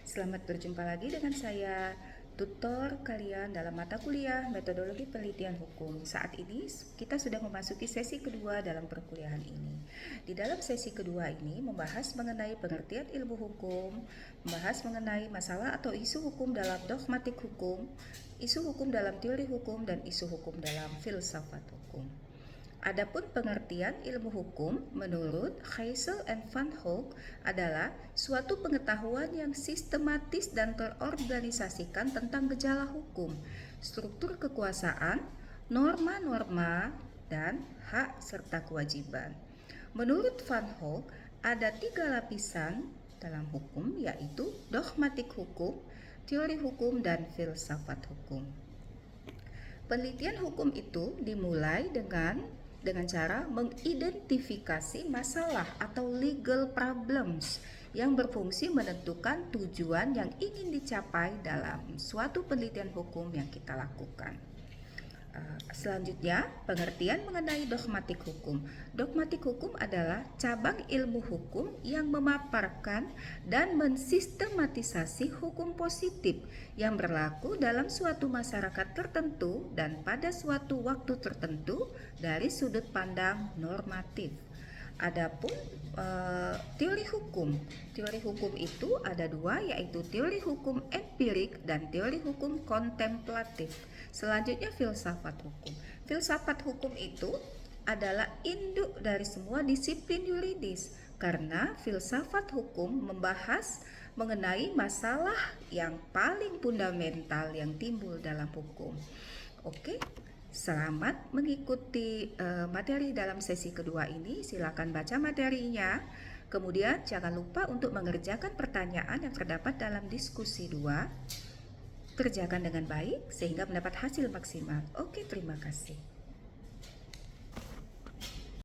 Selamat berjumpa lagi dengan saya, tutor kalian dalam mata kuliah Metodologi Penelitian Hukum. Saat ini kita sudah memasuki sesi kedua dalam perkuliahan ini. Di dalam sesi kedua ini membahas mengenai pengertian ilmu hukum, membahas mengenai masalah atau isu hukum dalam dogmatik hukum, isu hukum dalam teori hukum, dan isu hukum dalam filsafat hukum. Adapun pengertian ilmu hukum menurut Geisel and Van Hoek adalah suatu pengetahuan yang sistematis dan terorganisasikan tentang gejala hukum, struktur kekuasaan, norma-norma, dan hak serta kewajiban. Menurut Van Hoek, ada 3 lapisan dalam hukum, yaitu dogmatik hukum, teori hukum, dan filsafat hukum. Penelitian hukum itu dimulai dengan cara mengidentifikasi masalah atau legal problems yang berfungsi menentukan tujuan yang ingin dicapai dalam suatu penelitian hukum yang kita lakukan. Selanjutnya, pengertian mengenai dogmatik hukum. Dogmatik hukum adalah cabang ilmu hukum yang memaparkan dan mensistematisasi hukum positif yang berlaku dalam suatu masyarakat tertentu dan pada suatu waktu tertentu dari sudut pandang normatif. Adapun teori hukum itu ada 2, yaitu teori hukum empirik dan teori hukum kontemplatif. Selanjutnya filsafat hukum. Filsafat hukum itu adalah induk dari semua disiplin yuridis karena filsafat hukum membahas mengenai masalah yang paling fundamental yang timbul dalam hukum. Oke. Selamat mengikuti materi dalam sesi kedua ini. Silakan baca materinya. Kemudian jangan lupa untuk mengerjakan pertanyaan yang terdapat dalam diskusi 2. Kerjakan dengan baik sehingga mendapat hasil maksimal. Oke, terima kasih.